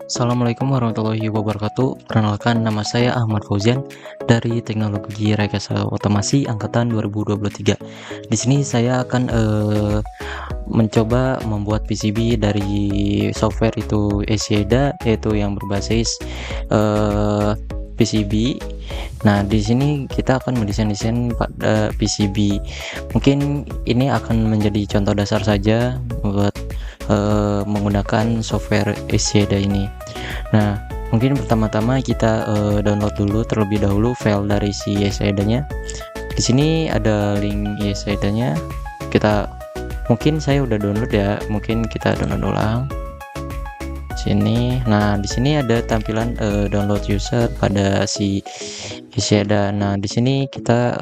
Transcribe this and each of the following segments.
Assalamualaikum warahmatullahi wabarakatuh. Perkenalkan, nama saya Ahmad Fauzan dari Teknologi Rekayasa Otomasi angkatan 2023. Di sini saya akan mencoba membuat PCB dari software itu Esieda, yaitu yang berbasis PCB. Nah, di sini kita akan mendesain-desain pada PCB. Mungkin ini akan menjadi contoh dasar saja buat menggunakan software Esieda ini. Nah, mungkin pertama-tama kita download dulu terlebih dahulu file dari si Esieda-nya. Di sini ada link Esieda-nya. Mungkin saya udah download ya, mungkin kita download ulang. Sini. Nah, di sini ada tampilan download user pada si Esieda. Nah, di sini kita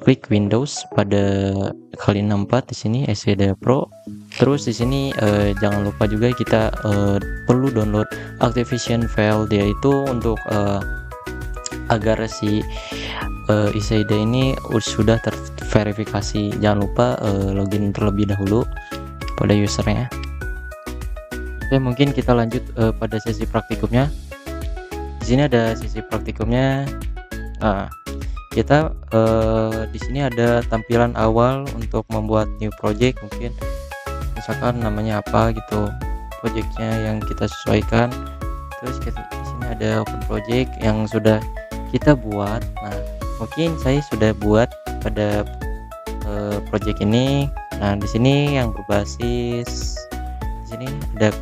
klik Windows pada kali 64 di sini Esieda Pro. Terus di sini jangan lupa juga kita perlu download Activation file, yaitu untuk agar si Esieda ini sudah terverifikasi. Jangan lupa login terlebih dahulu pada usernya. Oke, mungkin kita lanjut pada sesi praktikumnya. Di sini ada sesi praktikumnya. Nah, kita di sini ada tampilan awal untuk membuat new project, mungkin misalkan namanya apa gitu, projectnya yang kita sesuaikan. Terus di sini ada open project yang sudah kita buat. Nah, mungkin saya sudah buat pada project ini. Nah, di sini yang berbasis, di sini ada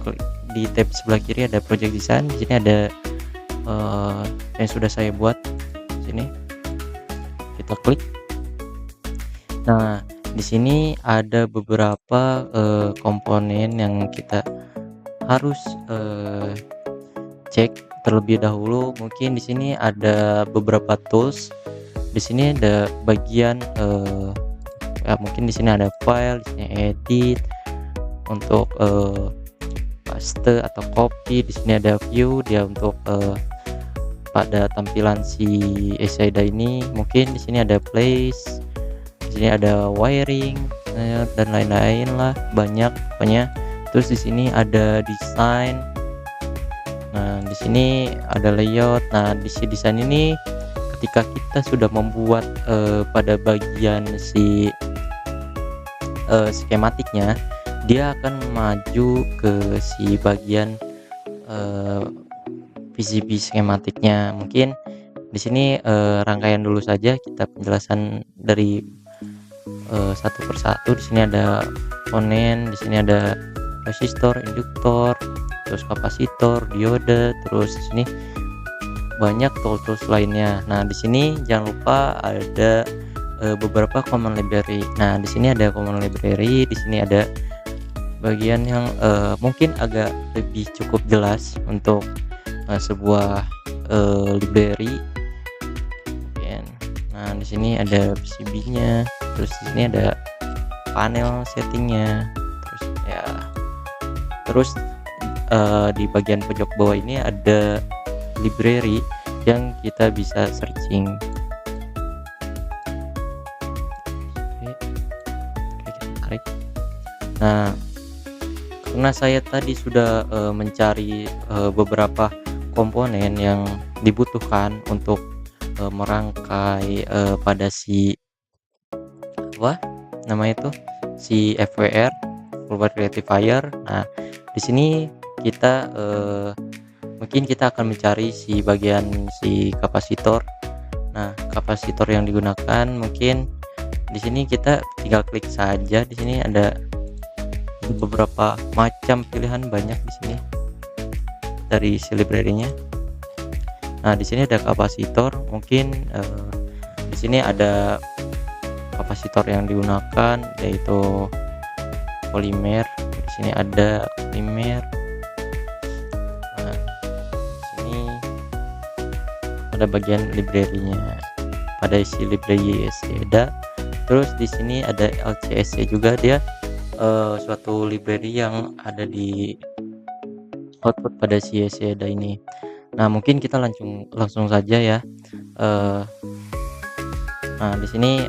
di tab sebelah kiri ada project design. Di sini ada yang sudah saya buat. Di sini kita klik. Nah, di sini ada beberapa komponen yang kita harus cek terlebih dahulu. Mungkin di sini ada beberapa tools. Di sini ada bagian ya, mungkin di sini ada file, di sini edit untuk paste atau copy. Di sini ada view, dia untuk pada tampilan si Esieda ini. Mungkin di sini ada place, di sini ada wiring dan lain-lain lah, banyak pokoknya. Terus di sini ada desain. Nah, di sini ada layout. Nah, di si desain ini ketika kita sudah membuat pada bagian si skematiknya, dia akan maju ke si bagian PCB skematiknya. Mungkin di sini rangkaian dulu saja kita penjelasan dari satu persatu. Di sini ada komponen, di sini ada resistor, induktor, terus kapasitor, diode, terus di sini banyak tools lainnya. Nah, di sini jangan lupa ada beberapa common library. Nah, di sini ada common library, di sini ada bagian yang mungkin agak lebih cukup jelas untuk sebuah library. Nah, di sini ada PCB-nya, terus di sini ada panel settingnya, terus ya, terus di bagian pojok bawah ini ada library yang kita bisa searching. Oke, kita tarik. Nah, karena saya tadi sudah mencari beberapa komponen yang dibutuhkan untuk merangkai pada si apa namanya itu, si FWR, Full Rectifier. Nah, di sini kita mungkin kita akan mencari si bagian si kapasitor. Nah, kapasitor yang digunakan mungkin di sini kita tinggal klik saja. Di sini ada beberapa macam pilihan, banyak di sini dari si library-nya. Nah, di sini ada kapasitor, mungkin di sini ada kapasitor yang digunakan yaitu polimer. Di sini ada polimer. Nah, di sini ada bagian library-nya pada isi library Esieda. Terus di sini ada LCSC juga, dia suatu library yang ada di output pada si Esieda ini. Nah, mungkin kita langsung saja ya. Nah, di sini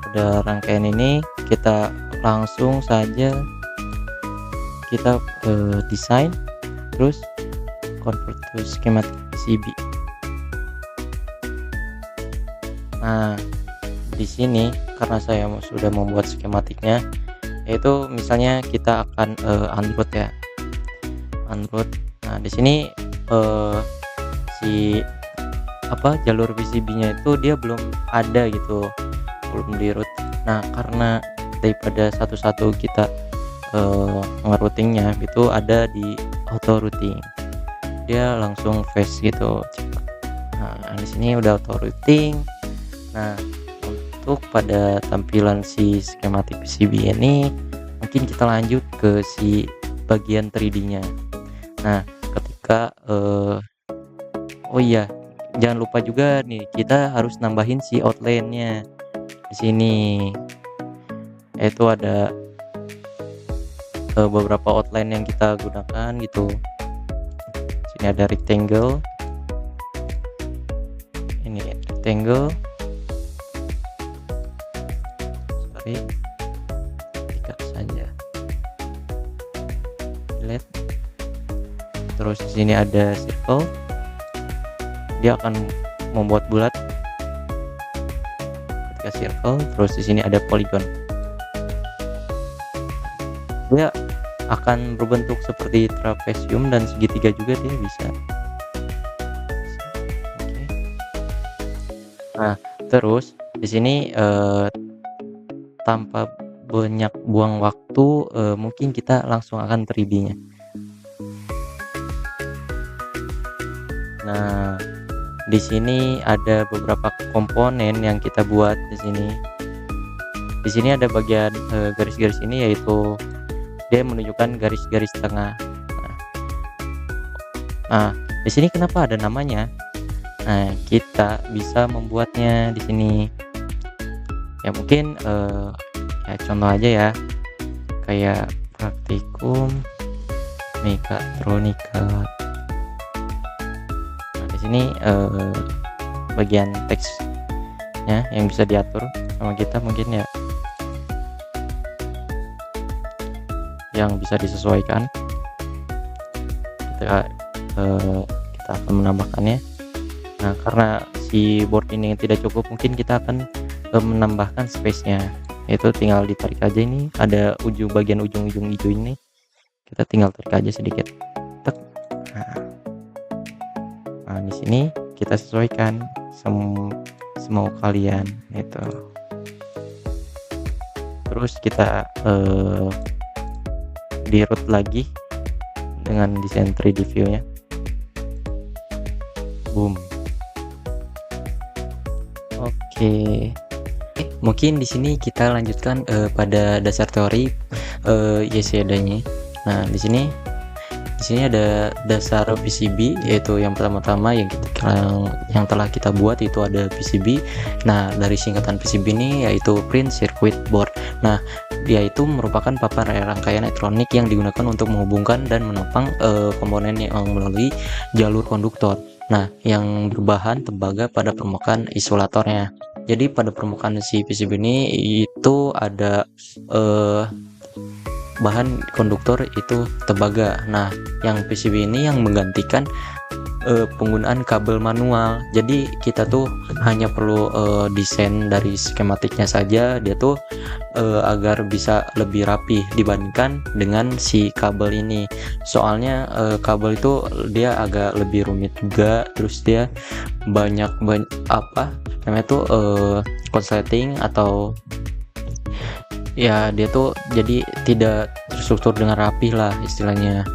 pada rangkaian ini kita langsung saja kita desain, terus convert to schematic PCB. Nah, di sini karena saya sudah membuat skematiknya, yaitu misalnya kita akan unroot ya, unroot. Nah, di sini si jalur PCB-nya itu dia belum ada gitu, belum di root. Nah, karena daripada satu-satu kita ngeroutingnya gitu, ada di auto routing, dia langsung fast gitu, cepat. Nah, di sini udah auto routing. Nah, untuk pada tampilan si skematik PCB ini mungkin kita lanjut ke si bagian 3D-nya. Nah, ketika oh iya, jangan lupa juga nih, kita harus nambahin si outline-nya di sini. Yaitu ada beberapa outline yang kita gunakan gitu. Sini ada rectangle. Ini rectangle. Ikat saja, delete. Terus di sini ada circle, dia akan membuat bulat ketika circle. Terus di sini ada polygon, dia akan berbentuk seperti trapesium dan segitiga juga dia bisa. Oke. Nah, terus di sini tanpa banyak buang waktu, mungkin kita langsung akan 3D-nya. Nah, di sini ada beberapa komponen yang kita buat di sini. Di sini ada bagian garis-garis ini, yaitu dia menunjukkan garis-garis tengah. Nah, di sini kenapa ada namanya? Nah, kita bisa membuatnya di sini. Ya mungkin ya contoh aja ya, kayak praktikum mekatronika. Nah, di sini bagian teksnya yang bisa diatur sama kita mungkin ya, yang bisa disesuaikan. Kita akan menambahkannya. Nah, karena si board ini tidak cukup, mungkin kita akan menambahkan space-nya, yaitu tinggal ditarik aja. Ini ada bagian ujung-ujung hijau ini, kita tinggal tarik aja sedikit. Tek. Nah, di sini kita sesuaikan semau kalian itu. Terus kita di root lagi dengan desain 3D view-nya. Boom. Oke. Mungkin di sini kita lanjutkan pada dasar teori YCD-nya. Nah, di sini ada dasar PCB, yaitu yang pertama-tama yang telah kita buat itu ada PCB. Nah, dari singkatan PCB ini yaitu Print Circuit Board. Nah, dia itu merupakan papan rangkaian elektronik yang digunakan untuk menghubungkan dan menopang komponen yang melalui jalur konduktor. Nah, yang berbahan tembaga pada permukaan isolatornya. Jadi pada permukaan si PCB ini itu ada bahan konduktor itu tembaga. Nah, yang PCB ini yang menggantikan penggunaan kabel manual. Jadi kita tuh hanya perlu desain dari skematiknya saja, dia tuh agar bisa lebih rapi dibandingkan dengan si kabel ini. Soalnya kabel itu dia agak lebih rumit juga, terus dia banyak namanya tuh konsleting, atau ya dia tuh jadi tidak terstruktur dengan rapi lah istilahnya.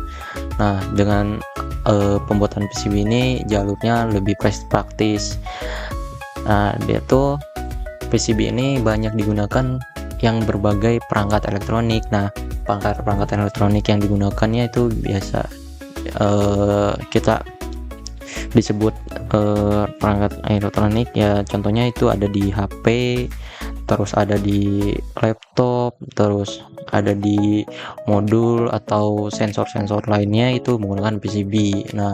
Nah, dengan pembuatan PCB ini jalurnya lebih praktis. Nah, dia tuh PCB ini banyak digunakan yang berbagai perangkat elektronik. Nah, perangkat elektronik yang digunakannya itu biasa kita disebut perangkat elektronik ya, contohnya itu ada di HP, terus ada di laptop, terus ada di modul atau sensor-sensor lainnya itu menggunakan PCB. Nah,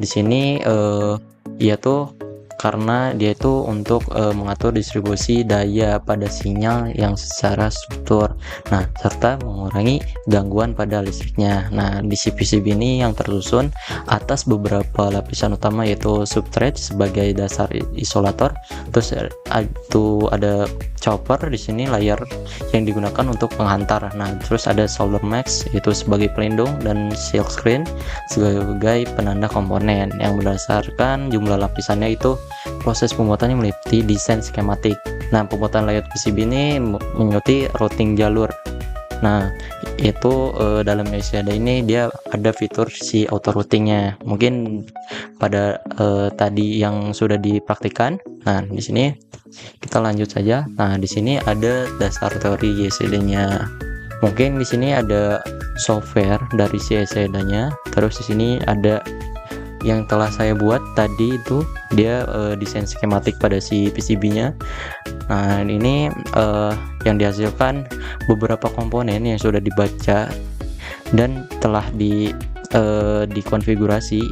di sini ya tuh karena dia itu untuk mengatur distribusi daya pada sinyal yang secara struktur, nah serta mengurangi gangguan pada listriknya. Nah di si PCB ini yang tersusun atas beberapa lapisan utama, yaitu substrate sebagai dasar isolator, terus itu ada chopper di sini, layar yang digunakan untuk penghantar. Nah terus ada solder mask itu sebagai pelindung, dan silk screen sebagai penanda komponen. Yang berdasarkan jumlah lapisannya itu proses pembuatannya meliputi desain skematik. Nah pembuatan layout PCB ini mengikuti routing jalur. Nah itu dalam SCADA ini dia ada fitur si auto routingnya. Mungkin pada tadi yang sudah dipraktikkan. Nah di sini kita lanjut saja. Nah di sini ada dasar teori SCADA-nya. Mungkin di sini ada software dari si SCADA-nya. Terus di sini ada yang telah saya buat tadi, itu dia desain skematik pada si PCB-nya. Nah ini yang dihasilkan beberapa komponen yang sudah dibaca dan telah dikonfigurasi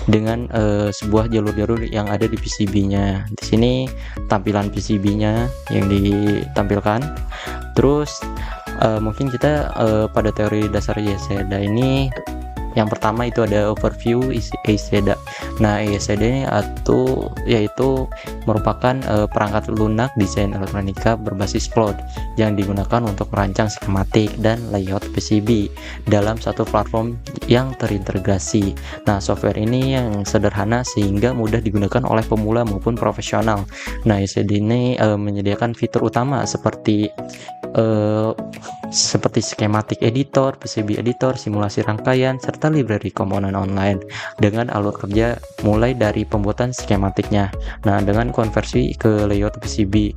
dengan sebuah jalur-jalur yang ada di PCB-nya. Di sini tampilan PCB-nya yang ditampilkan. Terus mungkin kita pada teori dasar SCADA ini, yang pertama itu ada overview SCADA. Nah SCADA ini yaitu merupakan perangkat lunak desain elektronika berbasis cloud yang digunakan untuk merancang skematik dan layout PCB dalam satu platform yang terintegrasi. Nah software ini yang sederhana sehingga mudah digunakan oleh pemula maupun profesional. Nah SCADA ini menyediakan fitur utama seperti skematik editor, PCB editor, simulasi rangkaian, serta library komponen online dengan alur kerja mulai dari pembuatan skematiknya. Nah dengan konversi ke layout PCB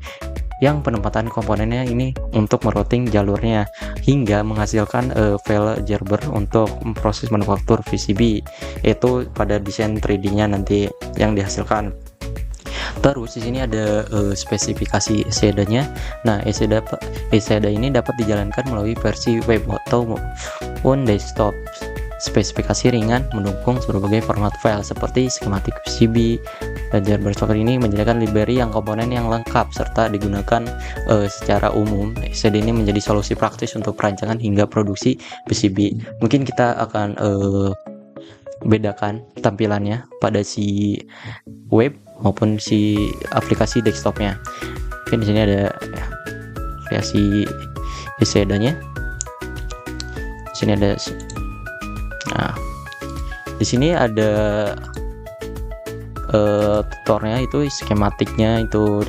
yang penempatan komponennya ini untuk merouting jalurnya hingga menghasilkan file Gerber untuk proses manufaktur PCB, itu pada desain 3D-nya nanti yang dihasilkan. Terus di sini ada spesifikasi SCADA-nya. Nah, SCADA ini dapat dijalankan melalui versi web ataupun desktop. Spesifikasi ringan mendukung berbagai format file seperti skematik PCB. Gerber software ini menyediakan library yang komponen yang lengkap serta digunakan secara umum. SCADA ini menjadi solusi praktis untuk perancangan hingga produksi PCB. Mungkin kita akan bedakan tampilannya pada si web maupun si aplikasi desktopnya. Oke, di sini ada variasi SCADA-nya. Di sini ada. Nah, di sini ada tutornya, itu skematiknya itu.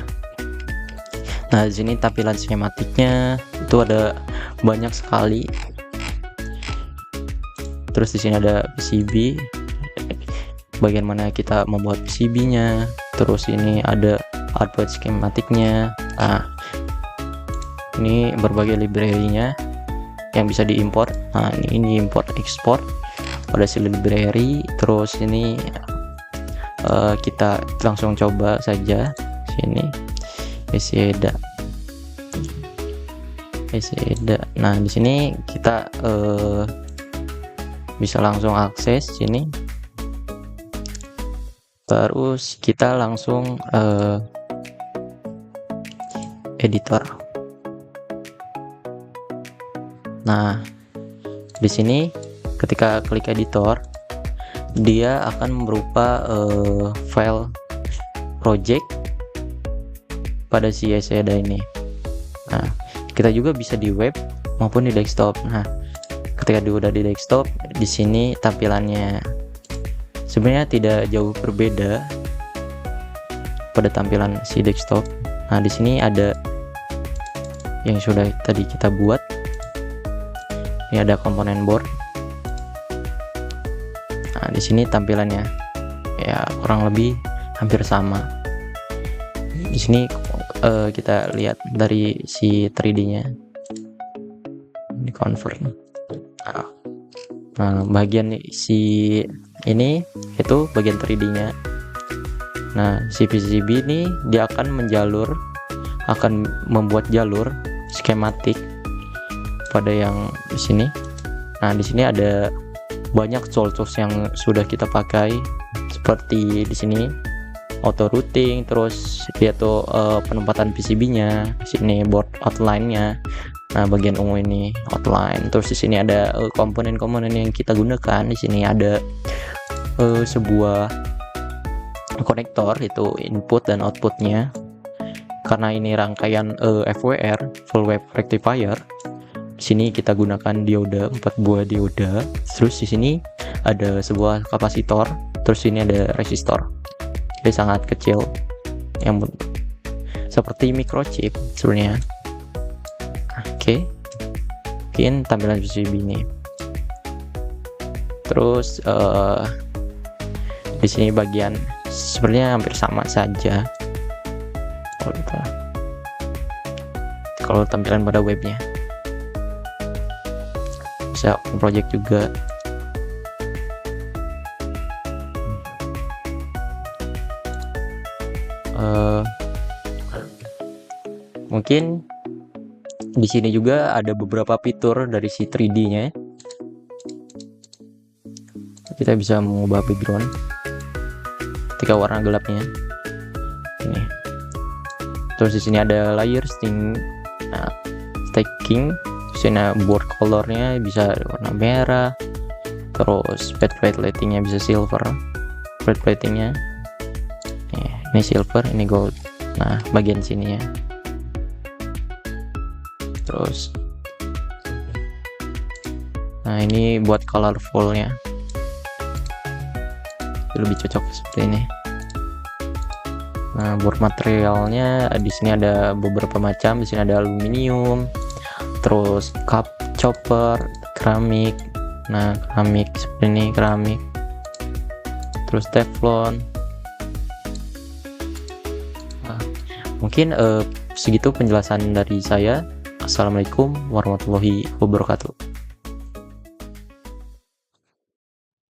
Nah, di sini tampilan skematiknya itu ada banyak sekali. Terus di sini ada PCB, bagian mana kita membuat PCB-nya. Terus ini ada output skematiknya. Nah, ini berbagai library-nya yang bisa diimport. Nah, ini import export pada si library. Terus ini kita langsung coba saja sini SCADA. Nah, di sini kita bisa langsung akses sini. Terus kita langsung editor. Nah, di sini ketika klik editor, dia akan berupa file project pada si SCADA ini. Nah, kita juga bisa di web maupun di desktop. Nah, ketika udah di desktop, di sini tampilannya sebenarnya tidak jauh berbeda pada tampilan si desktop. Nah, di sini ada yang sudah tadi kita buat. Ini ada komponen board. Nah, di sini tampilannya ya kurang lebih hampir sama. Di sini kita lihat dari si 3D-nya di convert. Nah, bagian si ini itu bagian 3D-nya. Nah, si PCB ini dia akan membuat jalur skematik pada yang di sini. Nah, di sini ada banyak tools yang sudah kita pakai seperti di sini auto routing, terus dia tuh penempatan PCB-nya. Di sini board outline-nya. Nah, bagian ungu ini outline. Terus di sini ada komponen-komponen yang kita gunakan. Di sini ada sebuah konektor, itu input dan outputnya. Karena ini rangkaian FWR, full wave rectifier. Di sini kita gunakan dioda, 4 buah dioda. Terus di sini ada sebuah kapasitor. Terus ini ada resistor. Jadi sangat kecil, yang seperti microchip sebenarnya. Oke, mungkin tampilan PCB ini. Terus di sini bagian sebenarnya hampir sama saja. Kalau tampilan pada webnya bisa open project juga. Mungkin di sini juga ada beberapa fitur dari si 3D-nya. Kita bisa mengubah background ketika warna gelapnya. Ini. Terus di sini ada layer stacking. Di sini board colornya bisa warna merah. Terus plate lightingnya bisa silver. Plate lightingnya ini silver, ini gold. Nah, bagian sininya. Terus nah, ini buat colorfulnya lebih cocok seperti ini. Nah, board materialnya di sini ada beberapa macam. Di sini ada aluminium, terus cup chopper, keramik. Nah, keramik seperti ini, keramik. Terus teflon. Nah, mungkin segitu penjelasan dari saya. Assalamualaikum warahmatullahi wabarakatuh.